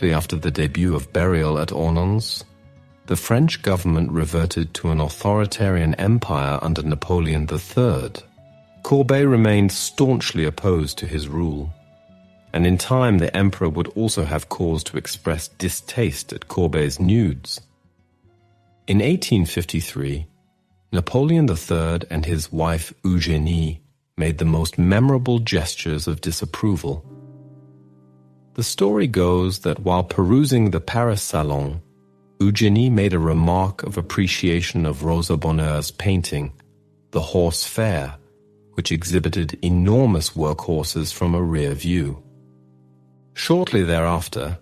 shortly after the debut of Burial at Ornans, the French government reverted to an authoritarian empire under Napoleon III. Courbet remained staunchly opposed to his rule, and in time the emperor would also have cause to express distaste at Courbet's nudes. In 1853, Napoleon III and his wife Eugénie made the most memorable gestures of disapproval. The story goes that while perusing the Paris Salon, Eugénie made a remark of appreciation of Rosa Bonheur's painting, The Horse Fair, which exhibited enormous workhorses from a rear view. Shortly thereafter,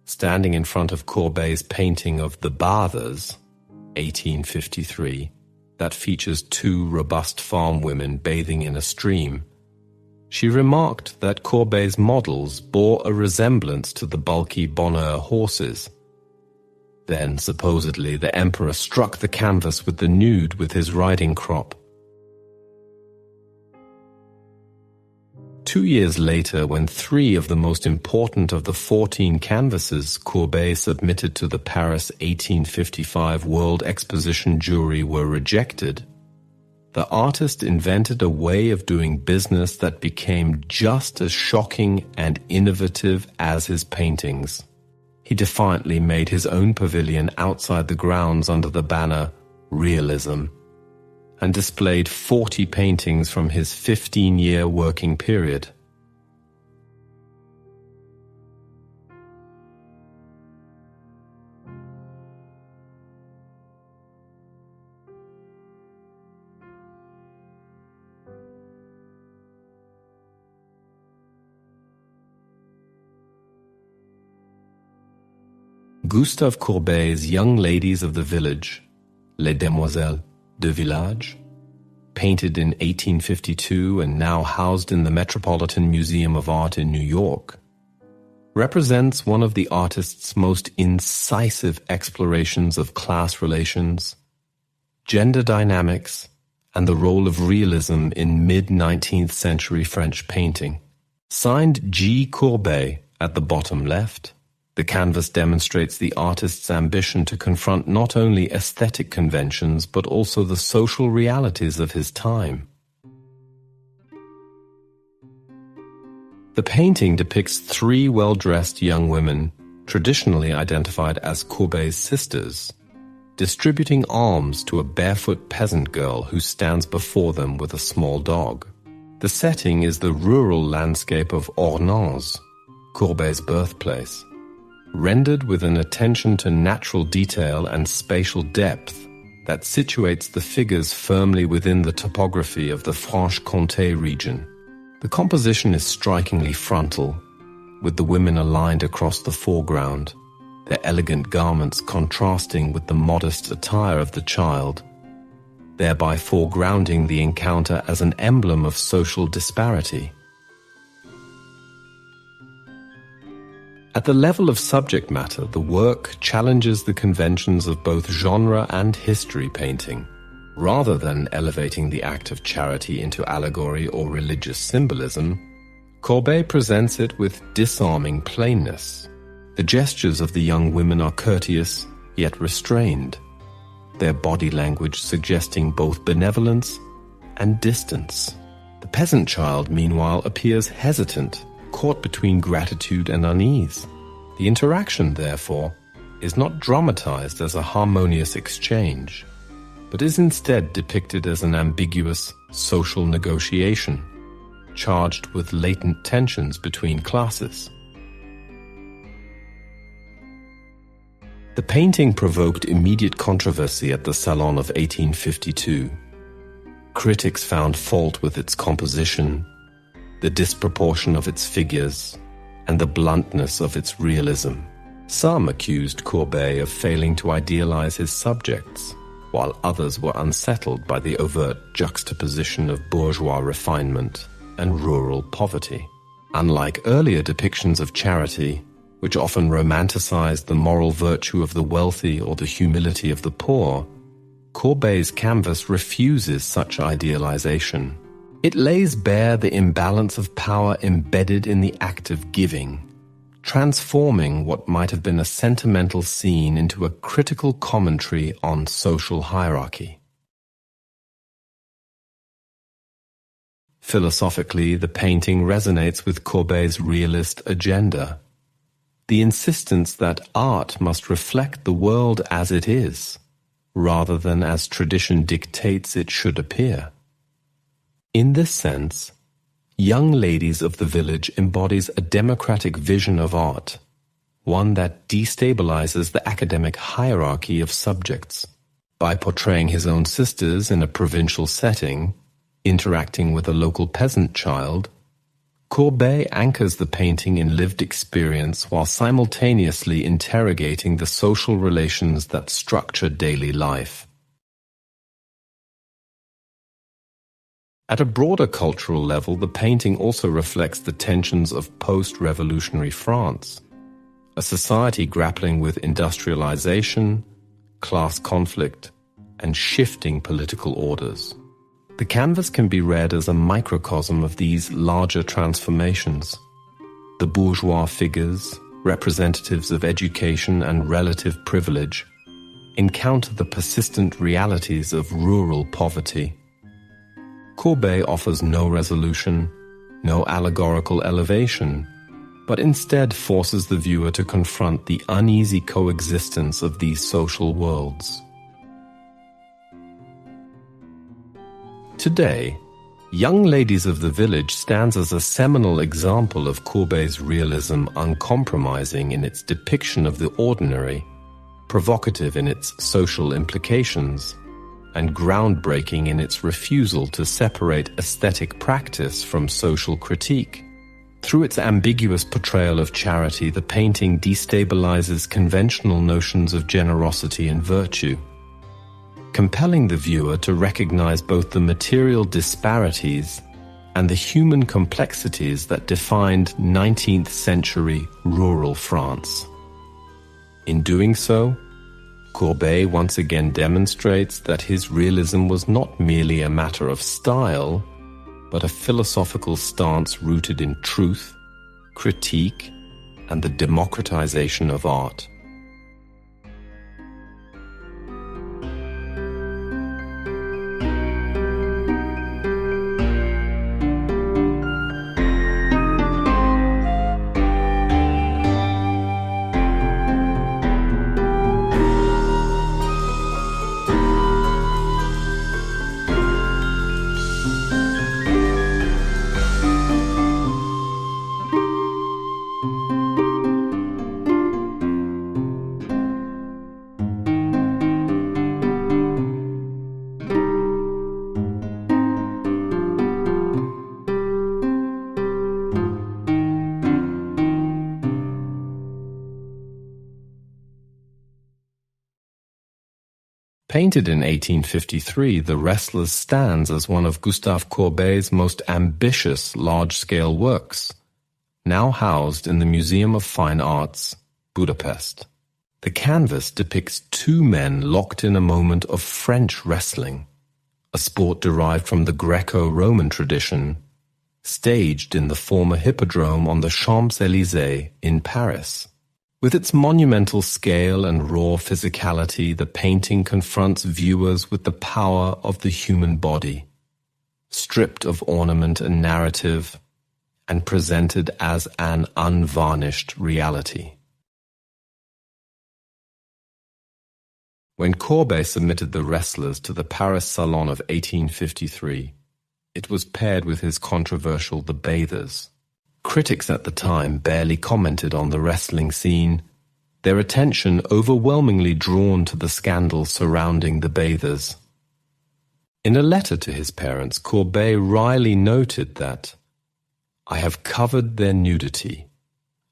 standing in front of Courbet's painting of The Bathers, 1853, that features two robust farm women bathing in a stream, she remarked that Courbet's models bore a resemblance to the bulky Bonheur horses. Then, supposedly, the emperor struck the canvas with the nude with his riding crop. 2 years later, when 3 of the most important of the 14 canvases Courbet submitted to the Paris 1855 World Exposition jury were rejected, the artist invented a way of doing business that became just as shocking and innovative as his paintings. He defiantly made his own pavilion outside the grounds under the banner Realism, and displayed 40 paintings from his 15-year working period. Gustave Courbet's Young Ladies of the Village, Les Demoiselles de Village, painted in 1852 and now housed in the Metropolitan Museum of Art in New York, represents one of the artist's most incisive explorations of class relations, gender dynamics, and the role of realism in mid-19th century French painting. Signed G. Courbet at the bottom left, the canvas demonstrates the artist's ambition to confront not only aesthetic conventions but also the social realities of his time. The painting depicts 3 well-dressed young women, traditionally identified as Courbet's sisters, distributing alms to a barefoot peasant girl who stands before them with a small dog. The setting is the rural landscape of Ornans, Courbet's birthplace, rendered with an attention to natural detail and spatial depth that situates the figures firmly within the topography of the Franche-Comté region. The composition is strikingly frontal, with the women aligned across the foreground, their elegant garments contrasting with the modest attire of the child, thereby foregrounding the encounter as an emblem of social disparity. At the level of subject matter, the work challenges the conventions of both genre and history painting. Rather than elevating the act of charity into allegory or religious symbolism, Courbet presents it with disarming plainness. The gestures of the young women are courteous, yet restrained, their body language suggesting both benevolence and distance. The peasant child, meanwhile, appears hesitant, caught between gratitude and unease. The interaction, therefore, is not dramatized as a harmonious exchange, but is instead depicted as an ambiguous social negotiation, charged with latent tensions between classes. The painting provoked immediate controversy at the Salon of 1852. Critics found fault with its composition, the disproportion of its figures, and the bluntness of its realism. Some accused Courbet of failing to idealize his subjects, while others were unsettled by the overt juxtaposition of bourgeois refinement and rural poverty. Unlike earlier depictions of charity, which often romanticized the moral virtue of the wealthy or the humility of the poor, Courbet's canvas refuses such idealization. It lays bare the imbalance of power embedded in the act of giving, transforming what might have been a sentimental scene into a critical commentary on social hierarchy. Philosophically, the painting resonates with Courbet's realist agenda, the insistence that art must reflect the world as it is, rather than as tradition dictates it should appear. In this sense, Young Ladies of the Village embodies a democratic vision of art, one that destabilizes the academic hierarchy of subjects. By portraying his own sisters in a provincial setting, interacting with a local peasant child, Courbet anchors the painting in lived experience while simultaneously interrogating the social relations that structure daily life. At a broader cultural level, the painting also reflects the tensions of post-revolutionary France, a society grappling with industrialization, class conflict, and shifting political orders. The canvas can be read as a microcosm of these larger transformations. The bourgeois figures, representatives of education and relative privilege, encounter the persistent realities of rural poverty. Courbet offers no resolution, no allegorical elevation, but instead forces the viewer to confront the uneasy coexistence of these social worlds. Today, Young Ladies of the Village stands as a seminal example of Courbet's realism, uncompromising in its depiction of the ordinary, provocative in its social implications, and groundbreaking in its refusal to separate aesthetic practice from social critique. Through its ambiguous portrayal of charity, the painting destabilizes conventional notions of generosity and virtue, compelling the viewer to recognize both the material disparities and the human complexities that defined 19th century rural France. In doing so, Courbet once again demonstrates that his realism was not merely a matter of style, but a philosophical stance rooted in truth, critique, and the democratization of art. Painted in 1853, The Wrestlers stands as one of Gustave Courbet's most ambitious large-scale works, now housed in the Museum of Fine Arts, Budapest. The canvas depicts two men locked in a moment of French wrestling, a sport derived from the Greco-Roman tradition, staged in the former Hippodrome on the Champs-Élysées in Paris. With its monumental scale and raw physicality, the painting confronts viewers with the power of the human body, stripped of ornament and narrative, and presented as an unvarnished reality. When Courbet submitted The Wrestlers to the Paris Salon of 1853, it was paired with his controversial The Bathers. Critics at the time barely commented on the wrestling scene, their attention overwhelmingly drawn to the scandal surrounding the bathers. In a letter to his parents, Courbet wryly noted that, "I have covered their nudity,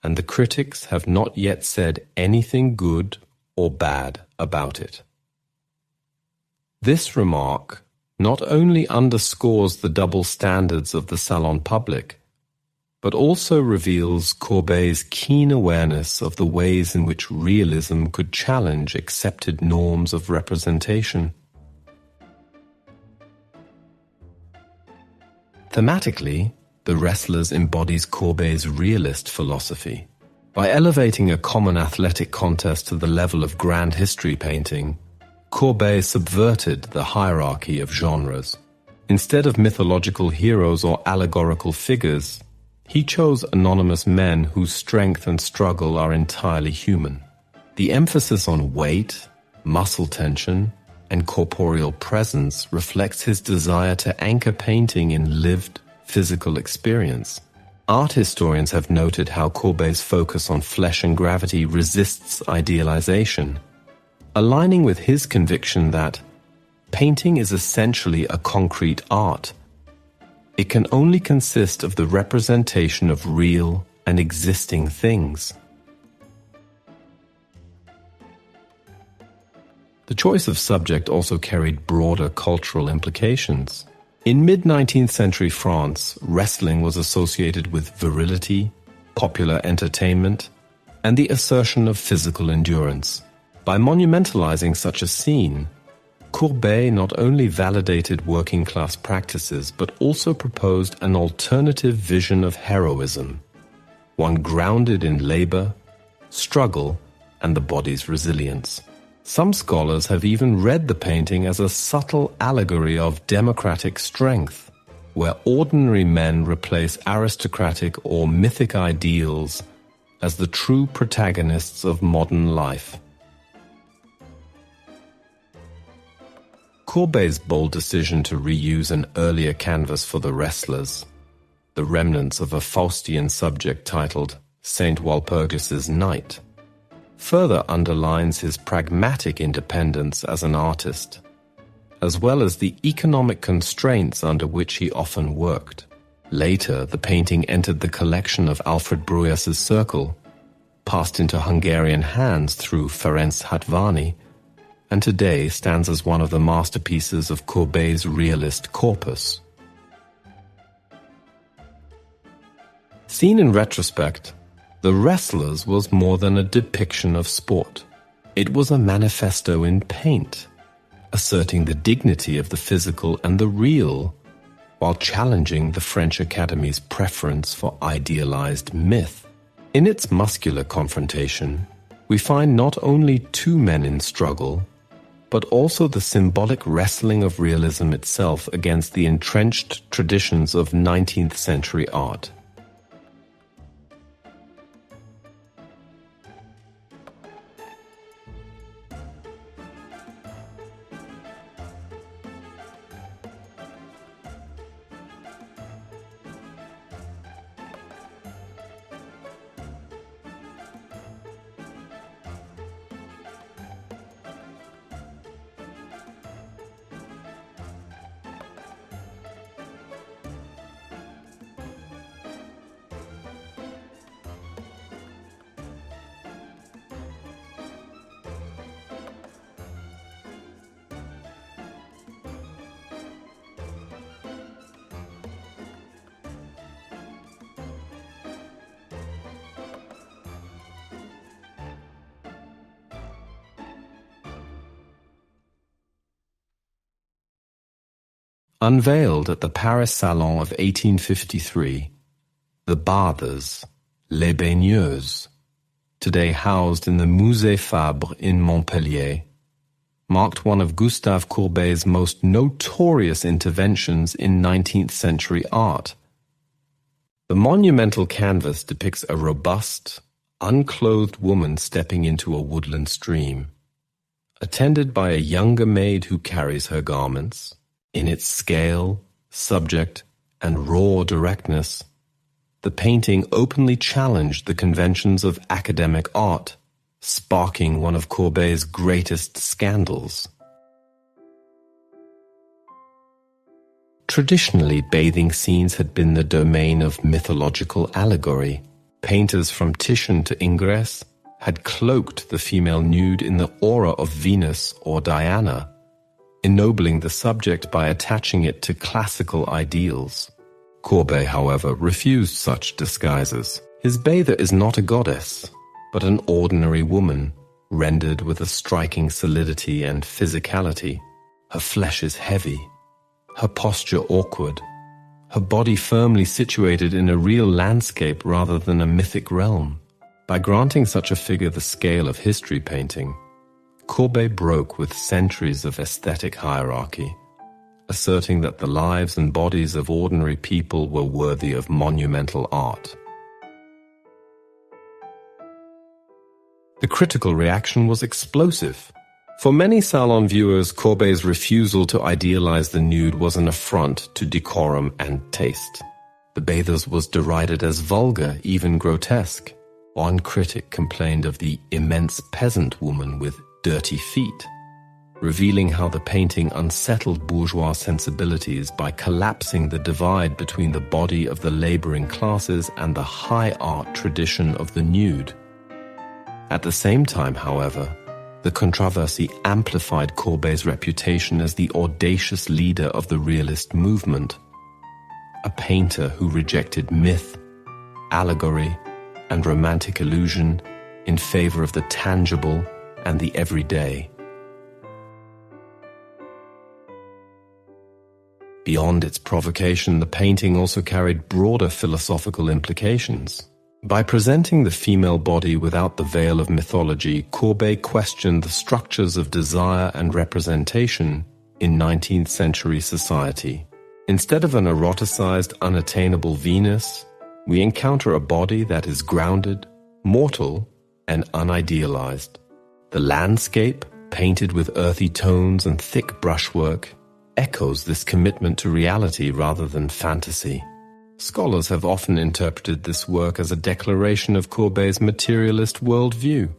and the critics have not yet said anything good or bad about it." This remark not only underscores the double standards of the Salon public, but also reveals Courbet's keen awareness of the ways in which realism could challenge accepted norms of representation. Thematically, The Wrestlers embodies Courbet's realist philosophy, By elevating a common athletic contest to the level of grand history painting, Courbet subverted the hierarchy of genres. Instead of mythological heroes or allegorical figures, he chose anonymous men whose strength and struggle are entirely human. The emphasis on weight, muscle tension, and corporeal presence reflects his desire to anchor painting in lived physical experience. Art historians have noted how Courbet's focus on flesh and gravity resists idealization, aligning with his conviction that painting is essentially a concrete art. It can only consist of the representation of real and existing things. The choice of subject also carried broader cultural implications. In mid-19th century France, wrestling was associated with virility, popular entertainment, and the assertion of physical endurance. By monumentalizing such a scene, Courbet not only validated working-class practices but also proposed an alternative vision of heroism, one grounded in labor, struggle, and the body's resilience. Some scholars have even read the painting as a subtle allegory of democratic strength, where ordinary men replace aristocratic or mythic ideals as the true protagonists of modern life. Courbet's bold decision to reuse an earlier canvas for the wrestlers, the remnants of a Faustian subject titled Saint Walpurgis's Knight, further underlines his pragmatic independence as an artist, as well as the economic constraints under which he often worked. Later, the painting entered the collection of Alfred Bruyas's Circle, passed into Hungarian hands through Ferenc Hatvany, and today stands as one of the masterpieces of Courbet's realist corpus. Seen in retrospect, The Wrestlers was more than a depiction of sport. It was a manifesto in paint, asserting the dignity of the physical and the real, while challenging the French Academy's preference for idealized myth. In its muscular confrontation, we find not only two men in struggle, but also the symbolic wrestling of realism itself against the entrenched traditions of 19th century art. Unveiled at the Paris Salon of 1853, the Bathers, les Baigneuses, today housed in the Musée Fabre in Montpellier, marked one of Gustave Courbet's most notorious interventions in 19th century art. The monumental canvas depicts a robust, unclothed woman stepping into a woodland stream, attended by a younger maid who carries her garments. In its scale, subject, and raw directness, the painting openly challenged the conventions of academic art, sparking one of Courbet's greatest scandals. Traditionally, bathing scenes had been the domain of mythological allegory. Painters from Titian to Ingres had cloaked the female nude in the aura of Venus or Diana, ennobling the subject by attaching it to classical ideals. Courbet, however, refused such disguises. His bather is not a goddess, but an ordinary woman, rendered with a striking solidity and physicality. Her flesh is heavy, her posture awkward, her body firmly situated in a real landscape rather than a mythic realm. By granting such a figure the scale of history painting, Courbet broke with centuries of aesthetic hierarchy, asserting that the lives and bodies of ordinary people were worthy of monumental art. The critical reaction was explosive. For many salon viewers, Courbet's refusal to idealize the nude was an affront to decorum and taste. The bathers was derided as vulgar, even grotesque. One critic complained of the immense peasant woman with dirty feet, revealing how the painting unsettled bourgeois sensibilities by collapsing the divide between the body of the laboring classes and the high art tradition of the nude. At the same time, however, the controversy amplified Courbet's reputation as the audacious leader of the realist movement, a painter who rejected myth, allegory, and romantic illusion in favor of the tangible and the everyday. Beyond its provocation, the painting also carried broader philosophical implications. By presenting the female body without the veil of mythology, Courbet questioned the structures of desire and representation in 19th century society. Instead of an eroticized, unattainable Venus, we encounter a body that is grounded, mortal, and unidealized. The landscape, painted with earthy tones and thick brushwork, echoes this commitment to reality rather than fantasy. Scholars have often interpreted this work as a declaration of Courbet's materialist worldview.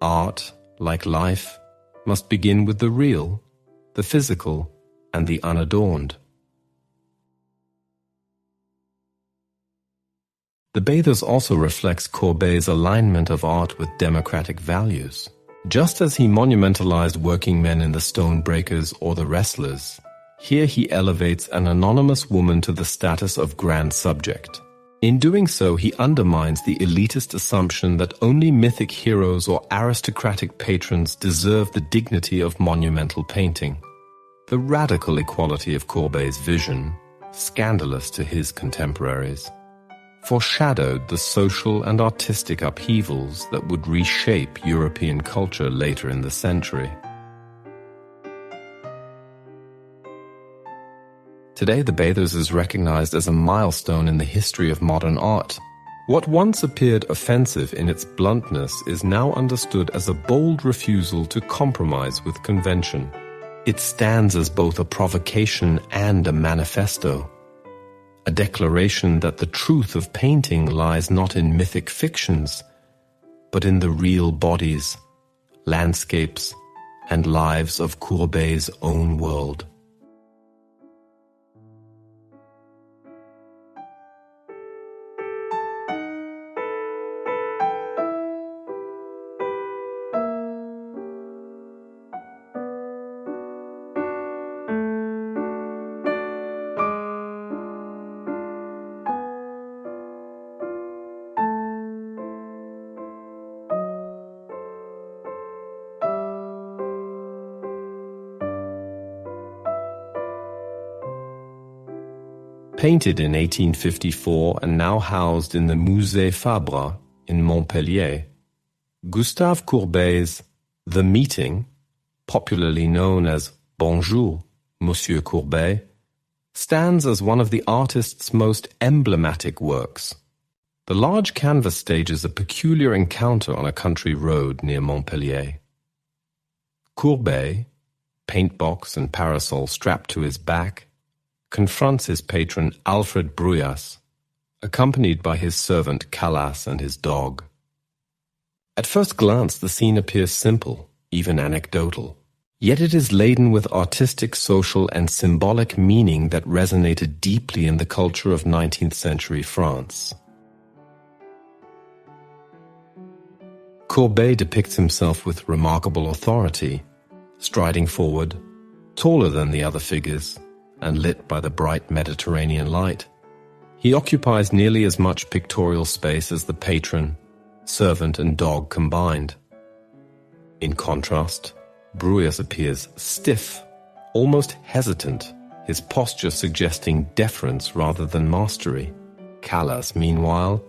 Art, like life, must begin with the real, the physical, and the unadorned. The Bathers also reflects Courbet's alignment of art with democratic values. Just as he monumentalized working men in the Stone Breakers or the Wrestlers, here he elevates an anonymous woman to the status of grand subject. In doing so, he undermines the elitist assumption that only mythic heroes or aristocratic patrons deserve the dignity of monumental painting. The radical equality of Courbet's vision, scandalous to his contemporaries, foreshadowed the social and artistic upheavals that would reshape European culture later in the century. Today, the Bathers is recognized as a milestone in the history of modern art. What once appeared offensive in its bluntness is now understood as a bold refusal to compromise with convention. It stands as both a provocation and a manifesto, a declaration that the truth of painting lies not in mythic fictions, but in the real bodies, landscapes, and lives of Courbet's own world. Painted in 1854 and now housed in the Musée Fabre in Montpellier, Gustave Courbet's The Meeting, popularly known as Bonjour, Monsieur Courbet, stands as one of the artist's most emblematic works. The large canvas stages a peculiar encounter on a country road near Montpellier. Courbet, paintbox and parasol strapped to his back, confronts his patron Alfred Bruyas, accompanied by his servant Calas and his dog. At first glance, the scene appears simple, even anecdotal. Yet it is laden with artistic, social, and symbolic meaning that resonated deeply in the culture of 19th century France. Courbet depicts himself with remarkable authority, striding forward, taller than the other figures, and lit by the bright Mediterranean light. He occupies nearly as much pictorial space as the patron, servant, and dog combined. In contrast, Bruyas appears stiff, almost hesitant, his posture suggesting deference rather than mastery. Calas, meanwhile,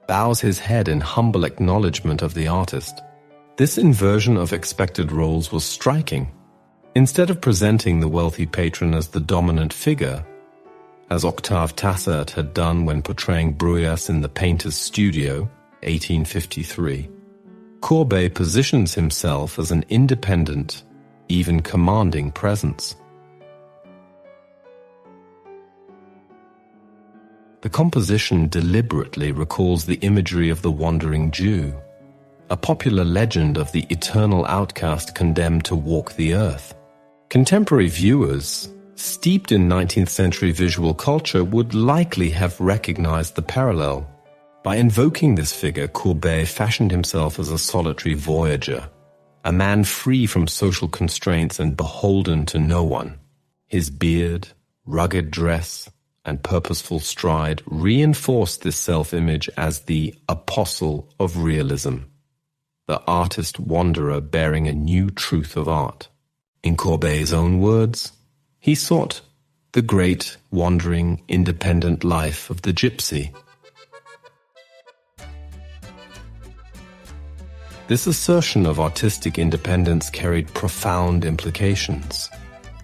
bows his head in humble acknowledgement of the artist. This inversion of expected roles was striking. Instead of presenting the wealthy patron as the dominant figure, as Octave Tassert had done when portraying Bruyas in The Painter's Studio, 1853, Courbet positions himself as an independent, even commanding presence. The composition deliberately recalls the imagery of the wandering Jew, a popular legend of the eternal outcast condemned to walk the earth. Contemporary viewers, steeped in 19th century visual culture, would likely have recognized the parallel. By invoking this figure, Courbet fashioned himself as a solitary voyager, a man free from social constraints and beholden to no one. His beard, rugged dress, and purposeful stride reinforced this self-image as the apostle of realism, the artist wanderer bearing a new truth of art. In Courbet's own words, he sought the great, wandering, independent life of the gypsy. This assertion of artistic independence carried profound implications.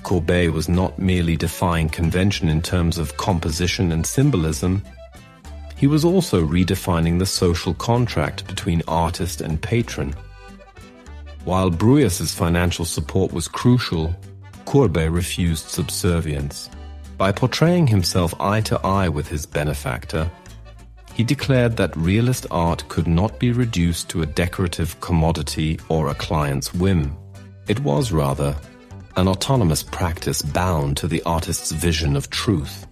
Courbet was not merely defying convention in terms of composition and symbolism, he was also redefining the social contract between artist and patron. While Bruyas's financial support was crucial, Courbet refused subservience. By portraying himself eye to eye with his benefactor, he declared that realist art could not be reduced to a decorative commodity or a client's whim. It was, rather, an autonomous practice bound to the artist's vision of truth.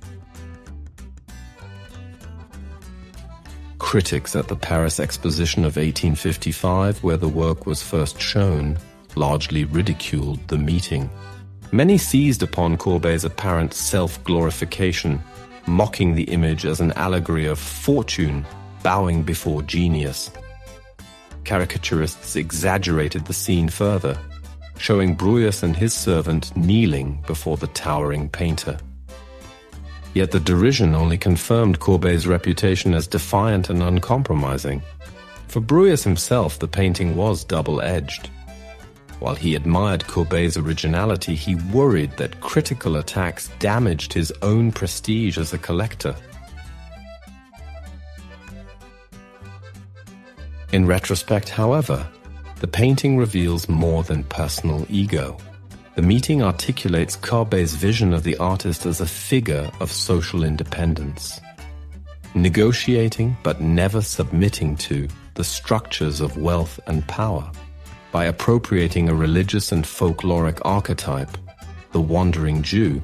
Critics at the Paris Exposition of 1855, where the work was first shown, largely ridiculed the meeting. Many seized upon Courbet's apparent self-glorification, mocking the image as an allegory of fortune bowing before genius. Caricaturists exaggerated the scene further, showing Bruyas and his servant kneeling before the towering painter. Yet the derision only confirmed Courbet's reputation as defiant and uncompromising. For Bruyas himself, the painting was double-edged. While he admired Courbet's originality, he worried that critical attacks damaged his own prestige as a collector. In retrospect, however, the painting reveals more than personal ego. The meeting articulates Courbet's vision of the artist as a figure of social independence, negotiating but never submitting to the structures of wealth and power. By appropriating a religious and folkloric archetype, the wandering Jew,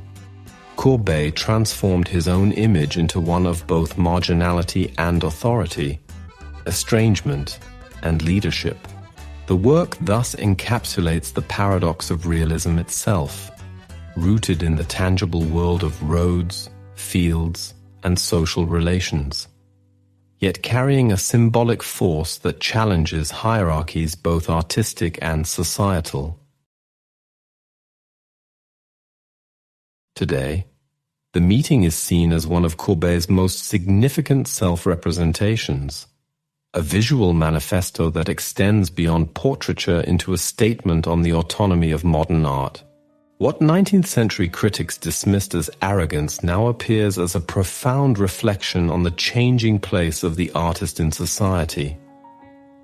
Courbet transformed his own image into one of both marginality and authority, estrangement and leadership. The work thus encapsulates the paradox of realism itself, rooted in the tangible world of roads, fields, and social relations, yet carrying a symbolic force that challenges hierarchies both artistic and societal. Today, the meeting is seen as one of Courbet's most significant self-representations, a visual manifesto that extends beyond portraiture into a statement on the autonomy of modern art. What 19th century critics dismissed as arrogance now appears as a profound reflection on the changing place of the artist in society,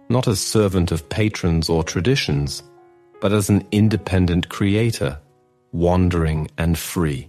not as servant of patrons or traditions, but as an independent creator, wandering and free.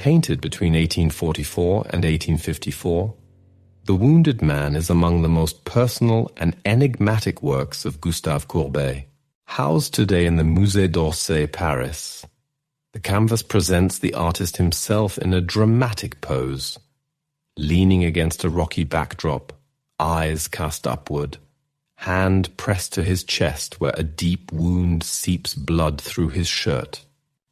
Painted between 1844 and 1854, The Wounded Man is among the most personal and enigmatic works of Gustave Courbet. Housed today in the Musée d'Orsay, Paris, the canvas presents the artist himself in a dramatic pose, leaning against a rocky backdrop, eyes cast upward, hand pressed to his chest where a deep wound seeps blood through his shirt.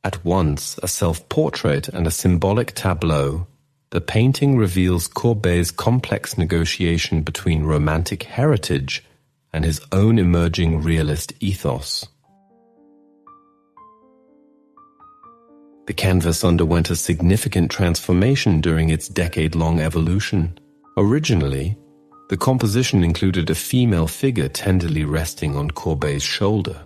At once a self-portrait and a symbolic tableau, the painting reveals Courbet's complex negotiation between romantic heritage and his own emerging realist ethos. The canvas underwent a significant transformation during its decade-long evolution. Originally, the composition included a female figure tenderly resting on Courbet's shoulder.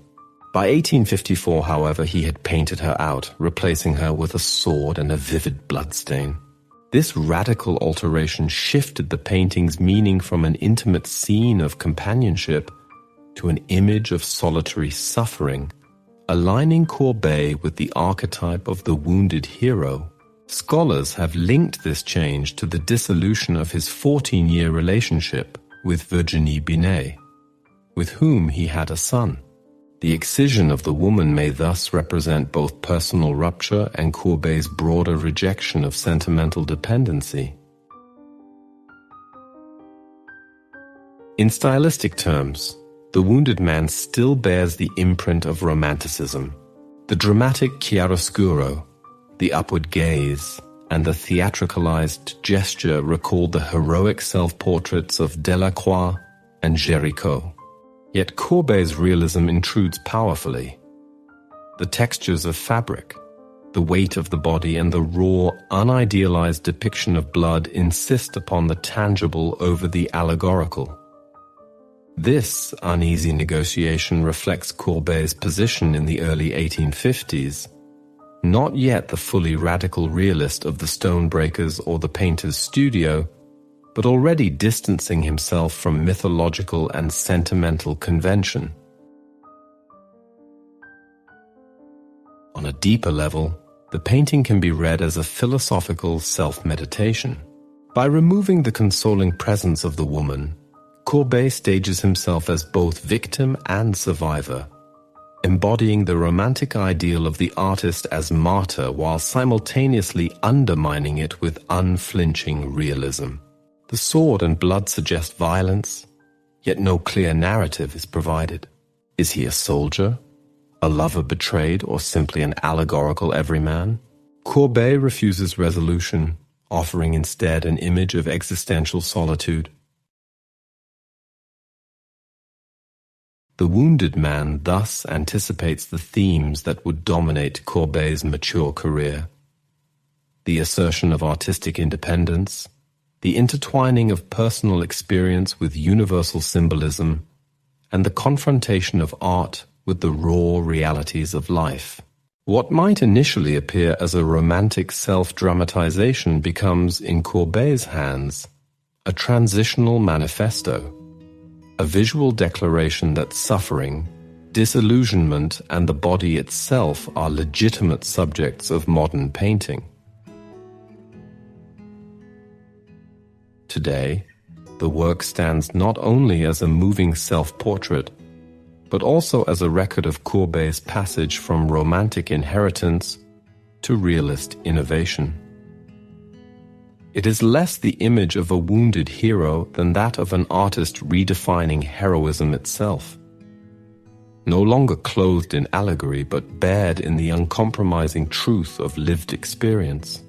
By 1854, however, he had painted her out, replacing her with a sword and a vivid bloodstain. This radical alteration shifted the painting's meaning from an intimate scene of companionship to an image of solitary suffering, aligning Courbet with the archetype of the wounded hero. Scholars have linked this change to the dissolution of his 14-year relationship with Virginie Binet, with whom he had a son. The excision of the woman may thus represent both personal rupture and Courbet's broader rejection of sentimental dependency. In stylistic terms, The Wounded Man still bears the imprint of Romanticism. The dramatic chiaroscuro, the upward gaze, and the theatricalized gesture recall the heroic self-portraits of Delacroix and Géricault. Yet Courbet's realism intrudes powerfully. The textures of fabric, the weight of the body, and the raw, unidealized depiction of blood insist upon the tangible over the allegorical. This uneasy negotiation reflects Courbet's position in the early 1850s, not yet the fully radical realist of the Stone Breakers or the painter's studio, but already distancing himself from mythological and sentimental convention. On a deeper level, the painting can be read as a philosophical self-meditation. By removing the consoling presence of the woman, Courbet stages himself as both victim and survivor, embodying the romantic ideal of the artist as martyr while simultaneously undermining it with unflinching realism. The sword and blood suggest violence, yet no clear narrative is provided. Is he a soldier, a lover betrayed, or simply an allegorical everyman? Courbet refuses resolution, offering instead an image of existential solitude. The Wounded Man thus anticipates the themes that would dominate Courbet's mature career: the assertion of artistic independence, the intertwining of personal experience with universal symbolism, and the confrontation of art with the raw realities of life. What might initially appear as a romantic self-dramatization becomes, in Courbet's hands, a transitional manifesto, a visual declaration that suffering, disillusionment, and the body itself are legitimate subjects of modern painting. Today, the work stands not only as a moving self-portrait, but also as a record of Courbet's passage from romantic inheritance to realist innovation. It is less the image of a wounded hero than that of an artist redefining heroism itself. No longer clothed in allegory, but bared in the uncompromising truth of lived experience.